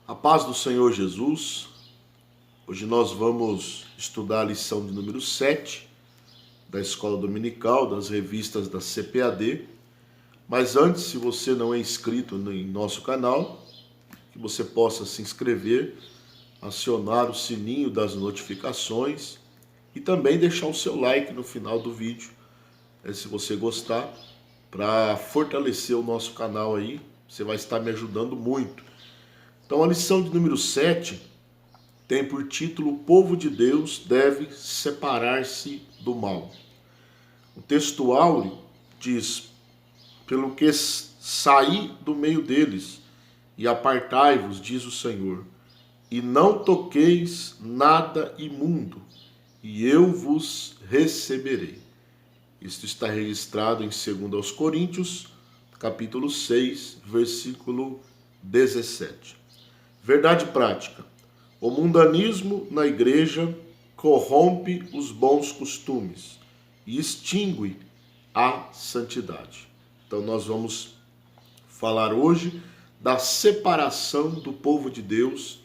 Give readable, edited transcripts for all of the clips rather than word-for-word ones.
A paz do Senhor Jesus. Hoje nós vamos estudar a lição de número 7 da Escola Dominical, das revistas da CPAD. Mas antes, se você não é inscrito em nosso canal, que você possa se inscrever, acionar o sininho das notificações e também deixar o seu like no final do vídeo, se você gostar, para fortalecer o nosso canal aí. Você vai estar me ajudando muito. Então a lição de número 7 tem por título: O povo de Deus deve separar-se do mal. O texto áureo diz: pelo que saí do meio deles e apartai-vos, diz o Senhor, e não toqueis nada imundo, e eu vos receberei. Isto está registrado em 2 Coríntios, capítulo 6, versículo 17. Verdade prática. O mundanismo na igreja corrompe os bons costumes e extingue a santidade. Então nós vamos falar hoje da separação do povo de Deus,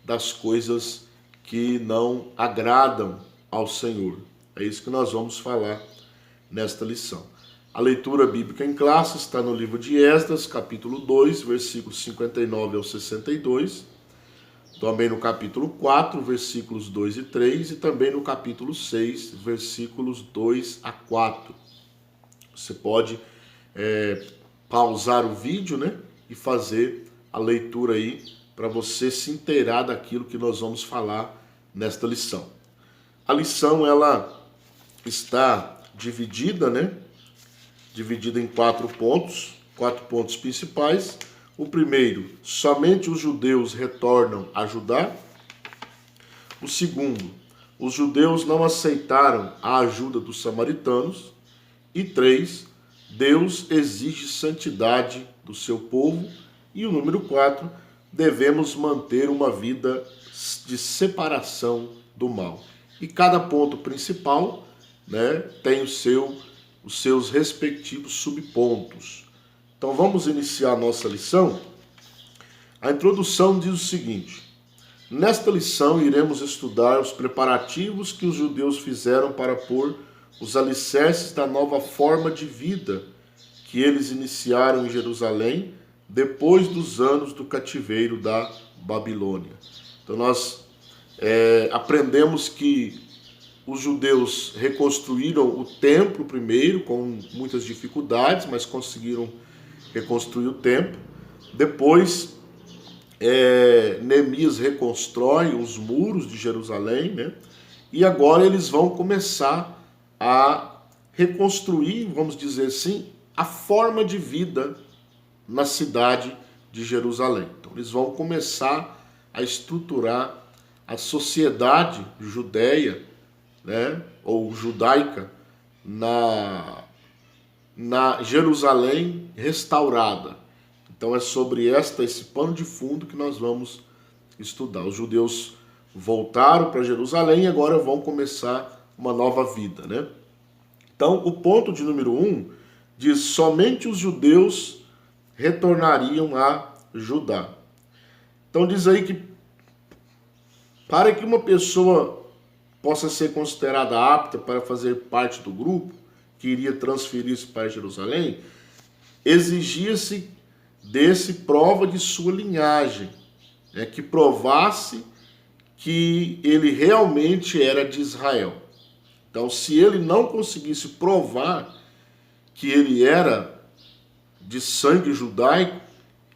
das coisas que não agradam ao Senhor. É isso que nós vamos falar nesta lição. A leitura bíblica em classe está no livro de Esdras, capítulo 2, versículos 59 ao 62, também no capítulo 4, versículos 2 e 3, e também no capítulo 6, versículos 2 a 4. Você pode pausar o vídeo, e fazer a leitura aí, para você se inteirar daquilo que nós vamos falar nesta lição. A lição, ela está dividida, dividida em 4 pontos principais. O primeiro: somente os judeus retornam a Judá. O segundo: os judeus não aceitaram a ajuda dos samaritanos. E 3: Deus exige santidade do seu povo. E o número 4: devemos manter uma vida de separação do mal. E cada ponto principal, tem os seus respectivos subpontos. Então vamos iniciar a nossa lição. A introdução diz o seguinte: nesta lição iremos estudar os preparativos que os judeus fizeram para pôr os alicerces da nova forma de vida que eles iniciaram em Jerusalém depois dos anos do cativeiro da Babilônia. Então nós aprendemos que os judeus reconstruíram o templo primeiro, com muitas dificuldades, mas conseguiram reconstruir o templo. Depois, Neemias reconstrói os muros de Jerusalém, e agora eles vão começar a reconstruir, vamos dizer assim, a forma de vida na cidade de Jerusalém. Então eles vão começar a estruturar a sociedade judeia, ou judaica, na Jerusalém restaurada. Então é sobre esse pano de fundo que nós vamos estudar. Os judeus voltaram para Jerusalém e agora vão começar uma nova vida, Então o ponto de número 1 diz: somente os judeus retornariam a Judá. Então diz aí que para que uma pessoa possa ser considerada apta para fazer parte do grupo que iria transferir-se para Jerusalém, exigia-se desse prova de sua linhagem, que provasse que ele realmente era de Israel. Então, se ele não conseguisse provar que ele era de sangue judaico,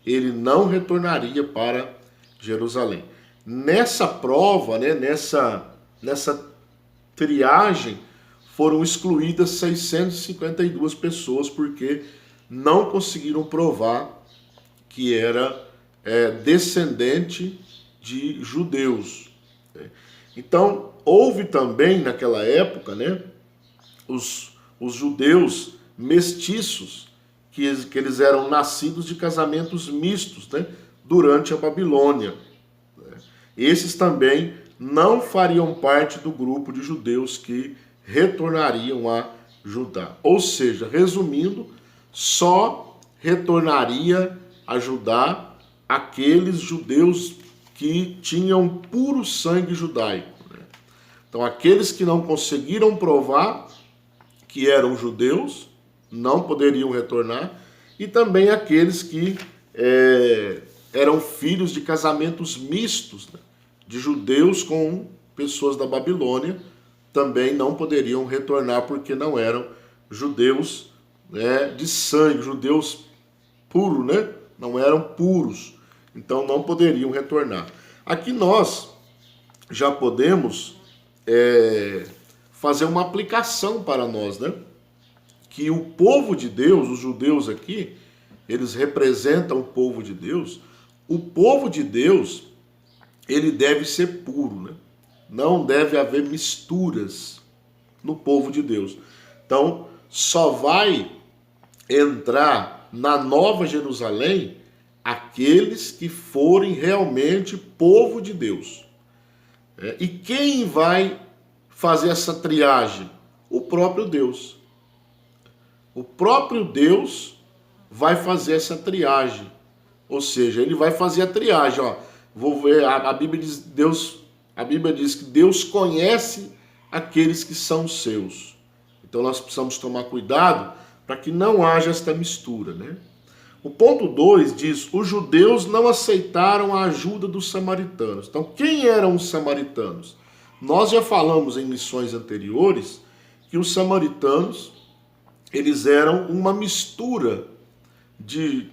ele não retornaria para Jerusalém. Nessa prova, nessa triagem, foram excluídas 652 pessoas, porque não conseguiram provar que era descendente de judeus. Então, houve também naquela época, os judeus mestiços, que eles eram nascidos de casamentos mistos, durante a Babilônia. Esses também não fariam parte do grupo de judeus que retornariam a Judá. Ou seja, resumindo, só retornaria a Judá aqueles judeus que tinham puro sangue judaico, né? Então, aqueles que não conseguiram provar que eram judeus não poderiam retornar, e também aqueles que eram filhos de casamentos mistos, né, de judeus com pessoas da Babilônia, também não poderiam retornar porque não eram judeus, né, de sangue, judeus puros, né? Não eram puros, então não poderiam retornar. Aqui nós já podemos fazer uma aplicação para nós, né? Que o povo de Deus, os judeus aqui, eles representam o povo de Deus. O povo de Deus, ele deve ser puro, né? Não deve haver misturas no povo de Deus. Então, só vai entrar na Nova Jerusalém aqueles que forem realmente povo de Deus. E quem vai fazer essa triagem? O próprio Deus. O próprio Deus vai fazer essa triagem. Ou seja, ele vai fazer a triagem. Ó, vou ver, a Bíblia diz que Deus conhece aqueles que são seus. Então nós precisamos tomar cuidado para que não haja esta mistura, né? O ponto 2 diz: os judeus não aceitaram a ajuda dos samaritanos. Então, quem eram os samaritanos? Nós já falamos em lições anteriores que os samaritanos, eles eram uma mistura de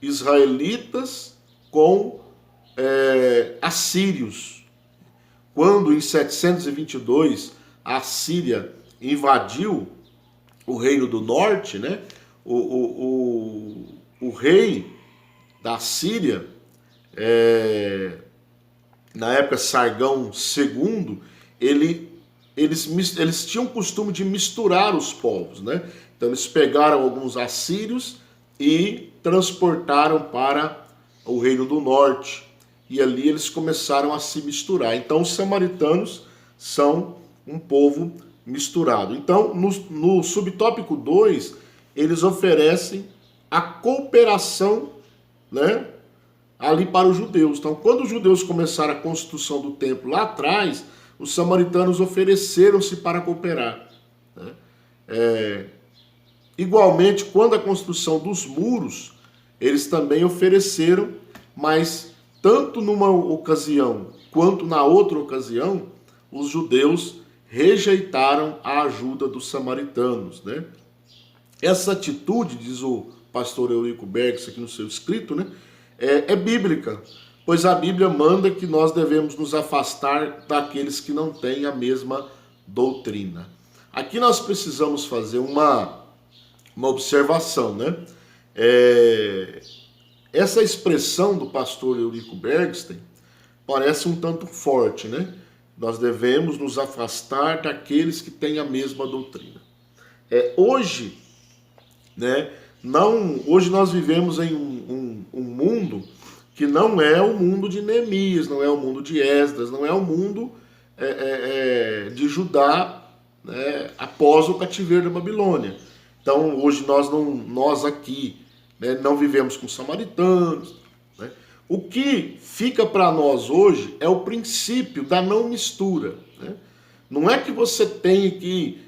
israelitas com assírios. Quando em 722 a Síria invadiu o reino do norte, né? O rei da Síria, na época Sargão II, eles tinham o costume de misturar os povos, né? Então eles pegaram alguns assírios e transportaram para o reino do norte. E ali eles começaram a se misturar. Então os samaritanos são um povo misturado. Então no subtópico 2, eles oferecem a cooperação, né, ali para os judeus. Então, quando os judeus começaram a construção do templo lá atrás, os samaritanos ofereceram-se para cooperar, né? Igualmente, quando a construção dos muros, eles também ofereceram, mas tanto numa ocasião quanto na outra ocasião, os judeus rejeitaram a ajuda dos samaritanos, né? Essa atitude, diz o pastor Eurico Bergs aqui no seu escrito, né, é bíblica, pois a Bíblia manda que nós devemos nos afastar daqueles que não têm a mesma doutrina. Aqui nós precisamos fazer uma observação, né? Essa expressão do pastor Eurico Bergstein parece um tanto forte, né? Nós devemos nos afastar daqueles que têm a mesma doutrina. Hoje, né? Hoje nós vivemos em um mundo que não é o mundo de Neemias, não é o mundo de Esdras, não é o mundo de Judá, né, após o cativeiro da Babilônia. Então hoje nós aqui, né, não vivemos com samaritanos, né? O que fica para nós hoje é o princípio da não mistura, né? Não é que você tem que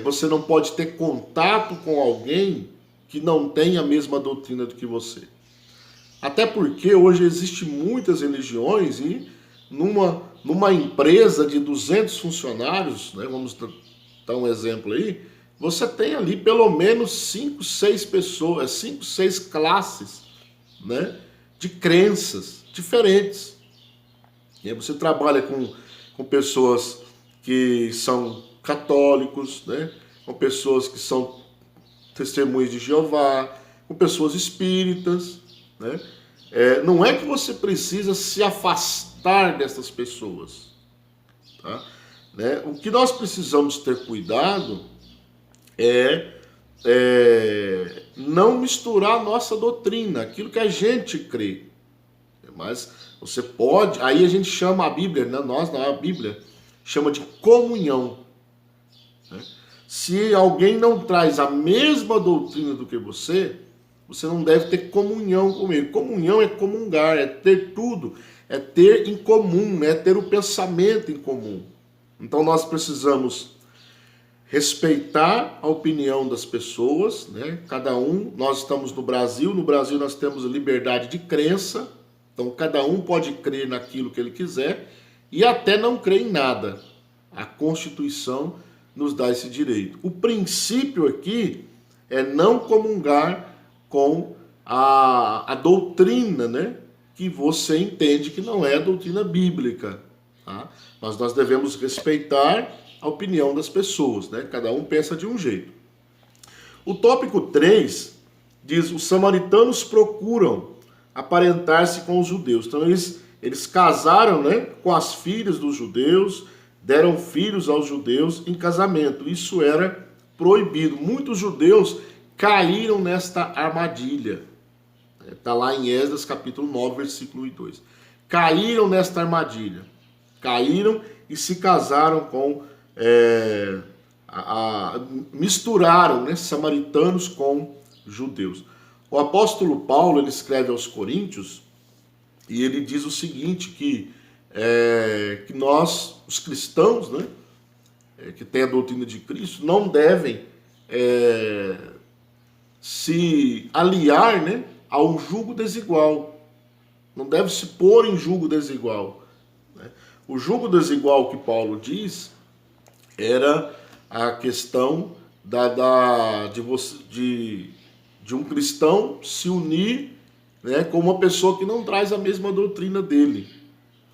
você não pode ter contato com alguém que não tem a mesma doutrina do que você. Até porque hoje existem muitas religiões e numa empresa de 200 funcionários, né, vamos dar um exemplo aí, você tem ali pelo menos 5, 6 pessoas, 5, 6 classes, né, de crenças diferentes. E aí você trabalha com pessoas que são católicos, né, com pessoas que são testemunhas de Jeová, com pessoas espíritas, né? Não é que você precisa se afastar dessas pessoas, tá? Né? O que nós precisamos ter cuidado é não misturar a nossa doutrina, aquilo que a gente crê. Mas você pode, aí a gente chama a Bíblia, né? A Bíblia chama de comunhão. Se alguém não traz a mesma doutrina do que você, você não deve ter comunhão com ele. Comunhão é comungar, é ter tudo, é ter em comum, é ter o pensamento em comum. Então nós precisamos respeitar a opinião das pessoas, né? Cada um, nós estamos no Brasil nós temos liberdade de crença, então cada um pode crer naquilo que ele quiser e até não crer em nada. A Constituição nos dá esse direito. O princípio aqui é não comungar com a doutrina, né? Que você entende que não é a doutrina bíblica. Tá? Mas nós devemos respeitar a opinião das pessoas, né? Cada um pensa de um jeito. O tópico 3 diz: os samaritanos procuram aparentar-se com os judeus. Então eles casaram, né, com as filhas dos judeus, deram filhos aos judeus em casamento. Isso era proibido. Muitos judeus caíram nesta armadilha. Está lá em Esdras capítulo 9, versículo 1 e 2. Caíram nesta armadilha. Caíram e se casaram com... misturaram, né, samaritanos com judeus. O apóstolo Paulo, ele escreve aos Coríntios e ele diz o seguinte, que nós, os cristãos, né, que têm a doutrina de Cristo, não devem se aliar, né, a um jugo desigual. Não deve se pôr em jugo desigual. Né? O jugo desigual que Paulo diz era a questão de um cristão se unir, né, com uma pessoa que não traz a mesma doutrina dele.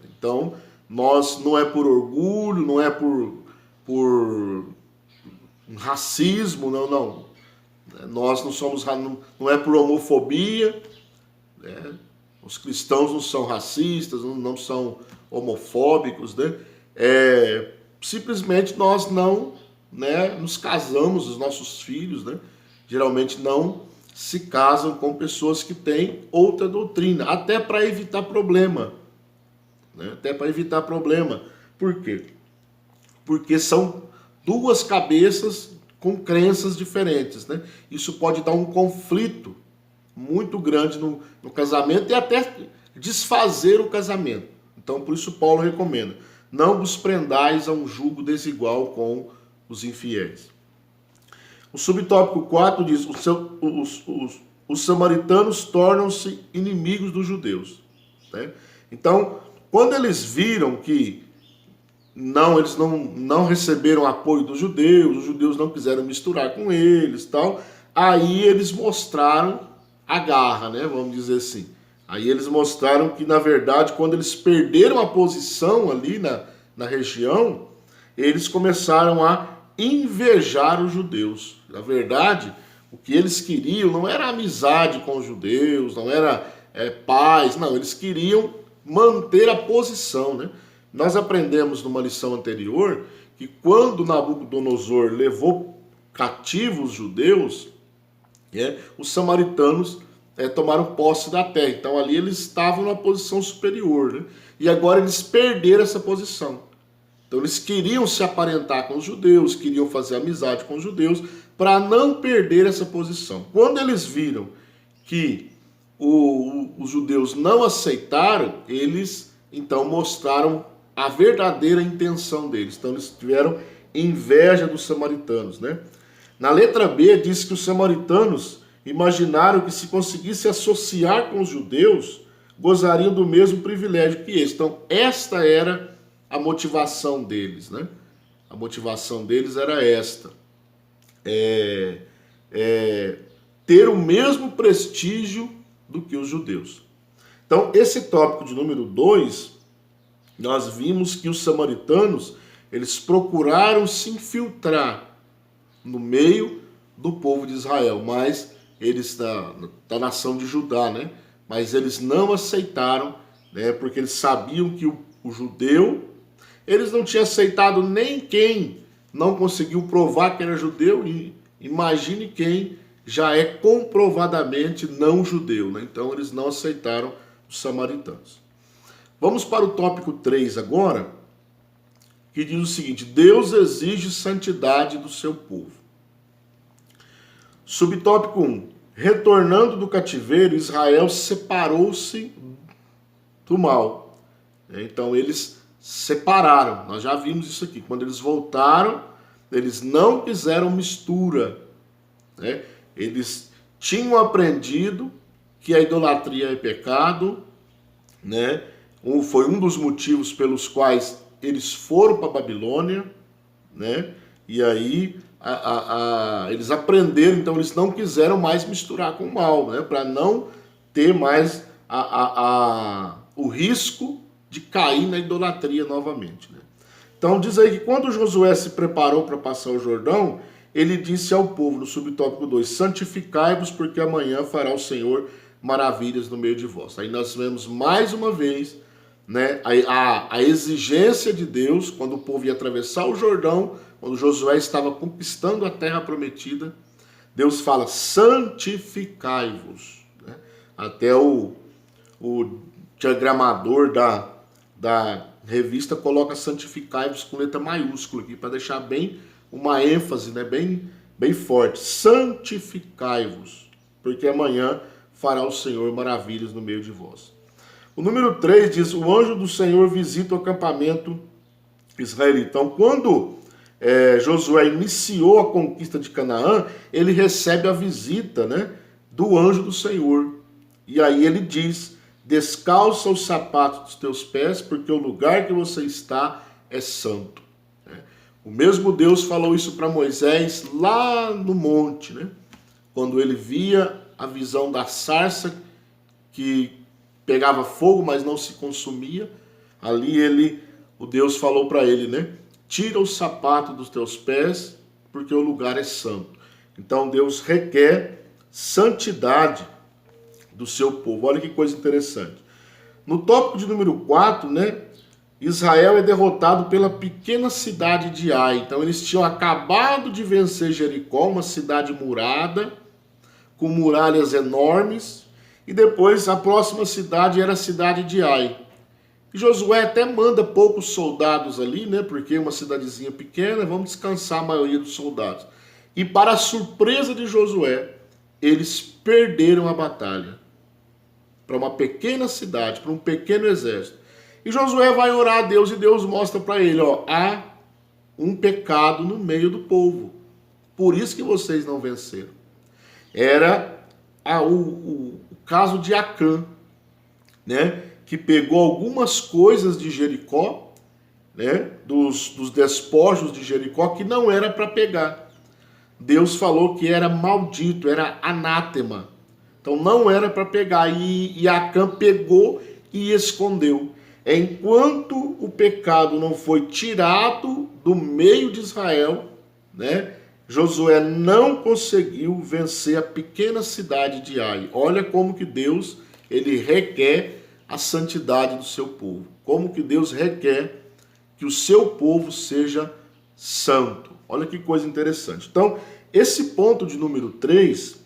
Então, nós não é por orgulho, não é por racismo, não. Nós não somos, não é por homofobia, né? Os cristãos não são racistas, não são homofóbicos, né? Simplesmente nós não, né, nos casamos, os nossos filhos, né, geralmente não se casam com pessoas que têm outra doutrina, até para evitar problema. Né? Até para evitar problema. Por quê? Porque são duas cabeças com crenças diferentes. Né? Isso pode dar um conflito muito grande no casamento e até desfazer o casamento. Então, por isso Paulo recomenda: não vos prendais a um jugo desigual com os infiéis. O subtópico 4 diz: os samaritanos tornam-se inimigos dos judeus. Né? Então, quando eles viram que eles não receberam apoio dos judeus, os judeus não quiseram misturar com eles, tal, aí eles mostraram a garra, né? Vamos dizer assim. Aí eles mostraram que, na verdade, quando eles perderam a posição ali na região, eles começaram a invejar os judeus. Na verdade, o que eles queriam não era amizade com os judeus, não era paz, não, eles queriam manter a posição, né? Nós aprendemos numa lição anterior que quando Nabucodonosor levou cativos os judeus, os samaritanos tomaram posse da terra. Então ali eles estavam na posição superior, né? E agora eles perderam essa posição. Então eles queriam se aparentar com os judeus, queriam fazer amizade com os judeus, para não perder essa posição. Quando eles viram que os judeus não aceitaram, eles então mostraram a verdadeira intenção deles. Então eles tiveram inveja dos samaritanos, né? Na letra B diz que os samaritanos imaginaram que, se conseguisse associar com os judeus, gozariam do mesmo privilégio que eles. Então esta era a motivação deles, né? A motivação deles era esta: ter o mesmo prestígio do que os judeus. Então, esse tópico de número 2, nós vimos que os samaritanos, eles procuraram se infiltrar no meio do povo de Israel, mas eles da nação de Judá, né? Mas eles não aceitaram, né? Porque eles sabiam que o judeu, eles não tinham aceitado nem quem não conseguiu provar que era judeu, e imagine quem já é comprovadamente não judeu, né? Então eles não aceitaram os samaritanos. Vamos para o tópico 3 agora, que diz o seguinte: Deus exige santidade do seu povo. Subtópico 1. retornando do cativeiro, Israel separou-se do mal. Então eles separaram. Nós já vimos isso aqui. Quando eles voltaram, eles não quiseram mistura. Eles tinham aprendido que a idolatria é pecado, Foi um dos motivos pelos quais eles foram para a Babilônia, E aí eles aprenderam, então eles não quiseram mais misturar com o mal, para não ter mais o risco de cair na idolatria novamente. Então diz aí que quando Josué se preparou para passar o Jordão, ele disse ao povo, no subtópico 2, santificai-vos, porque amanhã fará o Senhor maravilhas no meio de vós. Aí nós vemos mais uma vez a exigência de Deus, quando o povo ia atravessar o Jordão, quando Josué estava conquistando a terra prometida, Deus fala, santificai-vos. Até o diagramador da revista coloca santificai-vos com letra maiúscula aqui, para deixar bem uma ênfase, bem forte. Santificai-vos, porque amanhã fará o Senhor maravilhas no meio de vós. O número 3 diz, o anjo do Senhor visita o acampamento israelita. Então, quando Josué iniciou a conquista de Canaã, ele recebe a visita do anjo do Senhor. E aí ele diz, descalça os sapatos dos teus pés, porque o lugar que você está é santo. O mesmo Deus falou isso para Moisés lá no monte, quando ele via a visão da sarça que pegava fogo, mas não se consumia. Ali o Deus falou para ele, tira o sapato dos teus pés, porque o lugar é santo. Então Deus requer santidade do seu povo. Olha que coisa interessante. No tópico de número 4, Israel é derrotado pela pequena cidade de Ai. Então eles tinham acabado de vencer Jericó, uma cidade murada, com muralhas enormes, e depois a próxima cidade era a cidade de Ai. E Josué até manda poucos soldados ali, porque é uma cidadezinha pequena, vamos descansar a maioria dos soldados. E para a surpresa de Josué, eles perderam a batalha. Para uma pequena cidade, para um pequeno exército. E Josué vai orar a Deus e Deus mostra para ele, há um pecado no meio do povo. Por isso que vocês não venceram. Era o caso de Acã, que pegou algumas coisas de Jericó, dos despojos de Jericó, que não era para pegar. Deus falou que era maldito, era anátema. Então não era para pegar. E Acã pegou e escondeu. Enquanto o pecado não foi tirado do meio de Israel, Josué não conseguiu vencer a pequena cidade de Ai. Olha como que Deus, ele requer a santidade do seu povo. Como que Deus requer que o seu povo seja santo. Olha que coisa interessante. Então, esse ponto de número 3,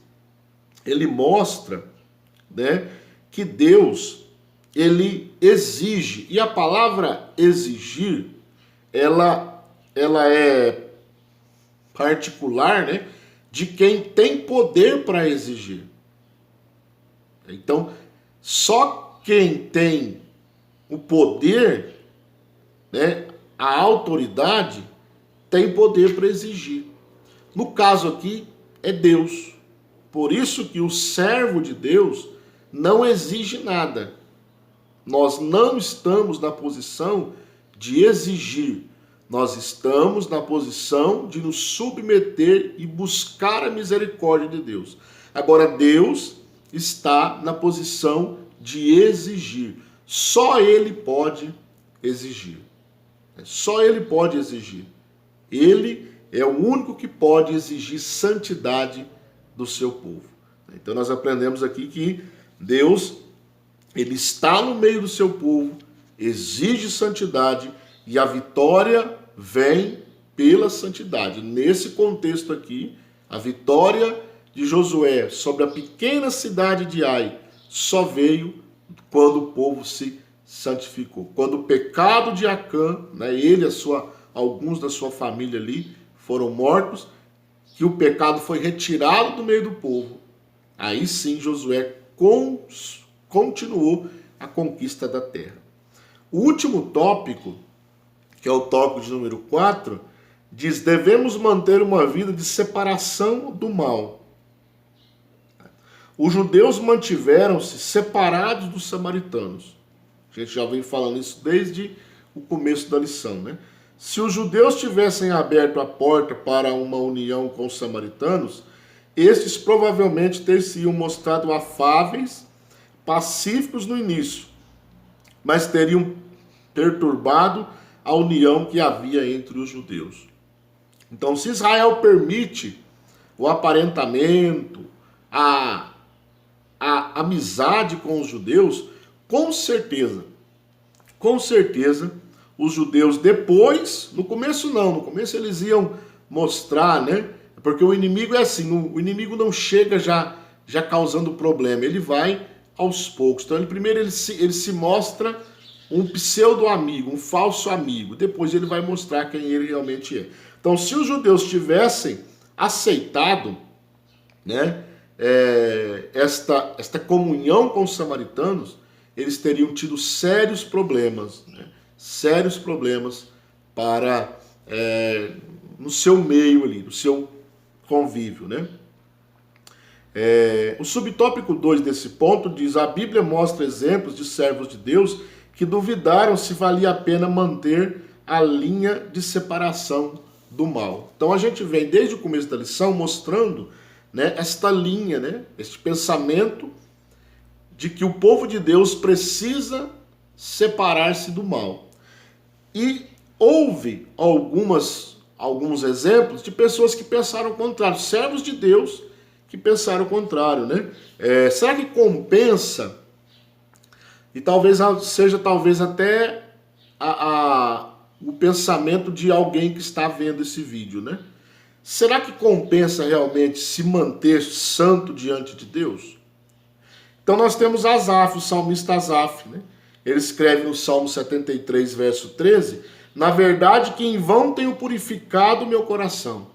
ele mostra, que Deus, ele exige. E a palavra exigir, ela é particular, de quem tem poder para exigir. Então, só quem tem o poder, a autoridade, tem poder para exigir. No caso aqui, é Deus. Por isso que o servo de Deus não exige nada. Nós não estamos na posição de exigir. Nós estamos na posição de nos submeter e buscar a misericórdia de Deus. Agora, Deus está na posição de exigir. Só Ele pode exigir. Só Ele pode exigir. Ele é o único que pode exigir santidade do seu povo. Então nós aprendemos aqui que Deus, ele está no meio do seu povo, exige santidade e a vitória vem pela santidade. Nesse contexto aqui, a vitória de Josué sobre a pequena cidade de Ai só veio quando o povo se santificou. Quando o pecado de Acã, ele e alguns da sua família ali foram mortos, que o pecado foi retirado do meio do povo. Aí sim Josué continuou a conquista da terra. O último tópico, que é o tópico de número 4, diz: devemos manter uma vida de separação do mal. Os judeus mantiveram-se separados dos samaritanos. A gente já vem falando isso desde o começo da lição, né? Se os judeus tivessem aberto a porta para uma união com os samaritanos, estes provavelmente teriam mostrado afáveis, pacíficos no início, mas teriam perturbado a união que havia entre os judeus. Então, se Israel permite o aparentamento, a amizade com os judeus, com certeza, os judeus depois, no começo não, no começo eles iam mostrar, né? Porque o inimigo é assim, o inimigo não chega já causando problema, ele vai aos poucos. Então, primeiro ele se mostra um pseudo-amigo, um falso amigo. Depois ele vai mostrar quem ele realmente é. Então, se os judeus tivessem aceitado, né, esta comunhão com os samaritanos, eles teriam tido sérios problemas, né, sérios problemas para no seu meio ali, no seu convívio, né? O subtópico 2 desse ponto diz: a Bíblia mostra exemplos de servos de Deus que duvidaram se valia a pena manter a linha de separação do mal. Então a gente vem desde o começo da lição mostrando, né, esta linha, né, este pensamento de que o povo de Deus precisa separar-se do mal. E houve alguns exemplos de pessoas que pensaram o contrário, servos de Deus que pensaram o contrário, né? Será que compensa? E talvez seja até o pensamento de alguém que está vendo esse vídeo, né? Será que compensa realmente se manter santo diante de Deus? Então nós temos Asaf, o salmista Asaf, né? Ele escreve no Salmo 73, verso 13: na verdade que em vão tenho purificado o meu coração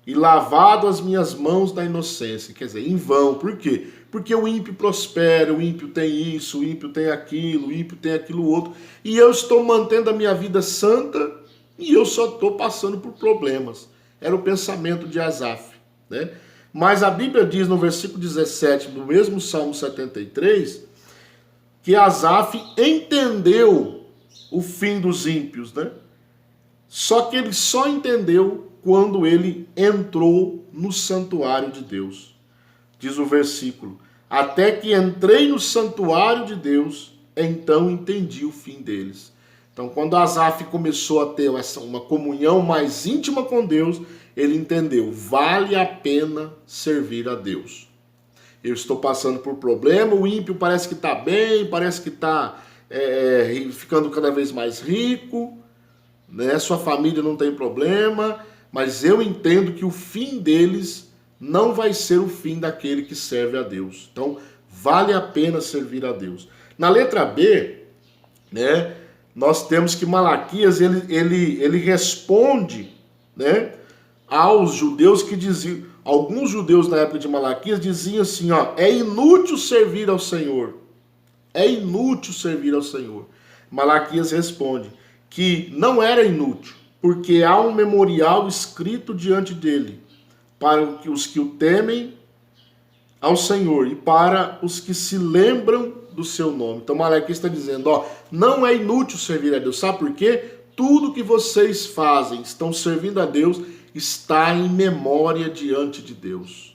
e lavado as minhas mãos da inocência. Quer dizer, em vão. Por quê? Porque o ímpio prospera, o ímpio tem isso, o ímpio tem aquilo, o ímpio tem aquilo outro, e eu estou mantendo a minha vida santa e eu só estou passando por problemas. Era o pensamento de Asaf, né? Mas a Bíblia diz no versículo 17 do mesmo Salmo 73 que Asaf entendeu o fim dos ímpios, né? Só que ele só entendeu quando ele entrou no santuário de Deus. Diz o versículo: até que entrei no santuário de Deus, então entendi o fim deles. Então, quando Asaf começou a ter uma comunhão mais íntima com Deus, ele entendeu: vale a pena servir a Deus. Eu estou passando por problema, o ímpio parece que está bem, parece que está ficando cada vez mais rico, né? Sua família não tem problema, mas eu entendo que o fim deles não vai ser o fim daquele que serve a Deus. Então, vale a pena servir a Deus. Na letra B, né, nós temos que Malaquias, ele responde, né, aos judeus que diziam, alguns judeus na época de Malaquias diziam assim, ó: é inútil servir ao Senhor. É inútil servir ao Senhor. Malaquias responde que não era inútil, porque há um memorial escrito diante dele, para os que o temem ao Senhor e para os que se lembram do seu nome. Então Malaquias está dizendo, ó, não é inútil servir a Deus. Sabe por quê? Tudo que vocês fazem, estão servindo a Deus, está em memória diante de Deus.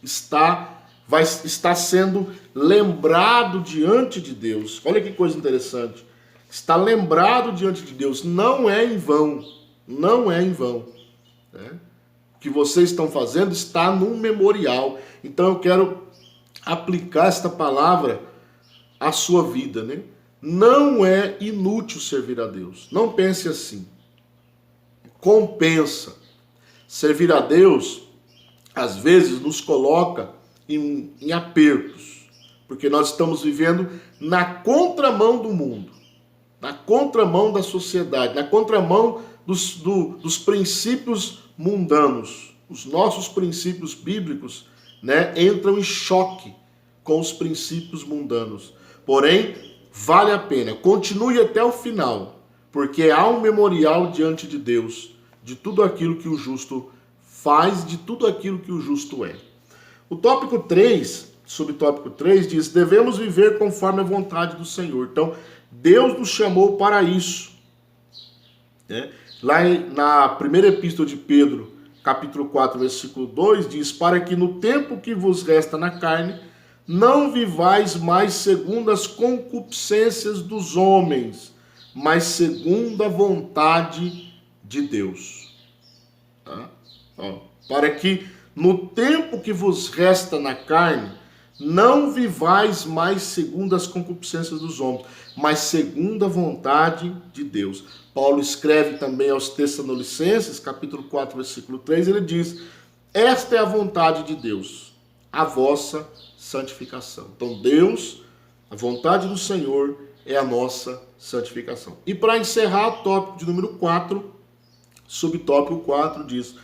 Está sendo lembrado diante de Deus. Olha que coisa interessante. Está lembrado diante de Deus. Não é em vão. Não é em vão. Né? O que vocês estão fazendo está num memorial. Então eu quero aplicar esta palavra à sua vida, né? Não é inútil servir a Deus. Não pense assim. Compensa. Servir a Deus, às vezes, nos coloca em apertos, porque nós estamos vivendo na contramão do mundo, na contramão da sociedade, na contramão dos princípios mundanos. Os nossos princípios bíblicos, né, entram em choque com os princípios mundanos. Porém, vale a pena, continue até o final, porque há um memorial diante de Deus de tudo aquilo que o justo faz, de tudo aquilo que o justo é. O tópico 3, subtópico 3, diz: devemos viver conforme a vontade do Senhor. Então, Deus nos chamou para isso. Né? Lá na primeira epístola de Pedro, capítulo 4, versículo 2, diz: para que no tempo que vos resta na carne, não vivais mais segundo as concupiscências dos homens, mas segundo a vontade de Deus. Tá? Ó, para que no tempo que vos resta na carne, não vivais mais segundo as concupiscências dos homens, mas segundo a vontade de Deus. Paulo escreve também aos Tessalonicenses, capítulo 4, versículo 3, ele diz: esta é a vontade de Deus, a vossa santificação. Então Deus, a vontade do Senhor é a nossa santificação. E para encerrar, o tópico de número 4, subtópico 4 diz: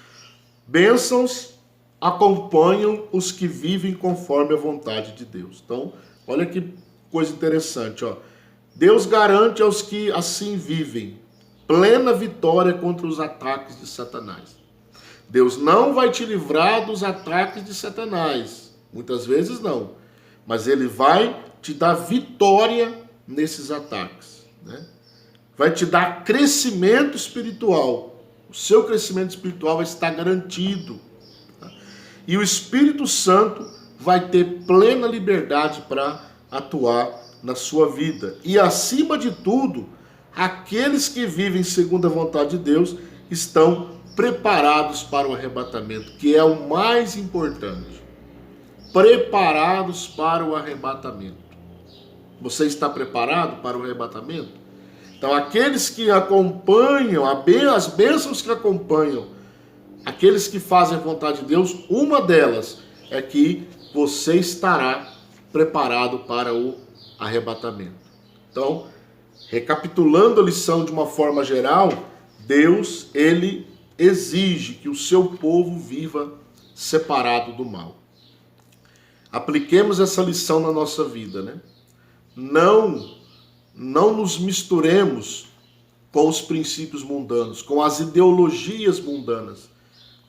bênçãos acompanham os que vivem conforme a vontade de Deus. Então, olha que coisa interessante, ó. Deus garante aos que assim vivem plena vitória contra os ataques de Satanás. Deus não vai te livrar dos ataques de Satanás. Muitas vezes não. Mas ele vai te dar vitória nesses ataques, né? Vai te dar crescimento espiritual. O seu crescimento espiritual vai estar garantido. Tá? E o Espírito Santo vai ter plena liberdade para atuar na sua vida. E acima de tudo, aqueles que vivem segundo a vontade de Deus estão preparados para o arrebatamento, que é o mais importante. Preparados para o arrebatamento. Você está preparado para o arrebatamento? Então, aqueles que acompanham, as bênçãos que acompanham, aqueles que fazem a vontade de Deus, uma delas é que você estará preparado para o arrebatamento. Então, recapitulando a lição de uma forma geral, Deus, ele exige que o seu povo viva separado do mal. Apliquemos essa lição na nossa vida, né? Não nos misturemos com os princípios mundanos, com as ideologias mundanas.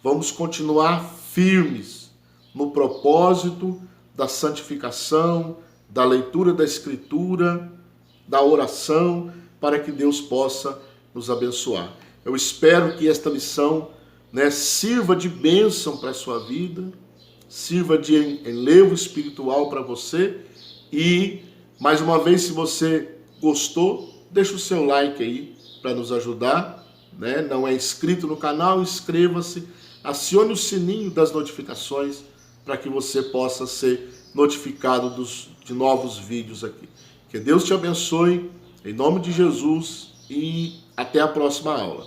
Vamos continuar firmes no propósito da santificação, da leitura da Escritura, da oração, para que Deus possa nos abençoar. Eu espero que esta lição, né, sirva de bênção para a sua vida, sirva de enlevo espiritual para você. E, mais uma vez, se você gostou, deixa o seu like aí para nos ajudar, né? Não é inscrito no canal, inscreva-se, acione o sininho das notificações para que você possa ser notificado de novos vídeos aqui. Que Deus te abençoe, em nome de Jesus, e até a próxima aula.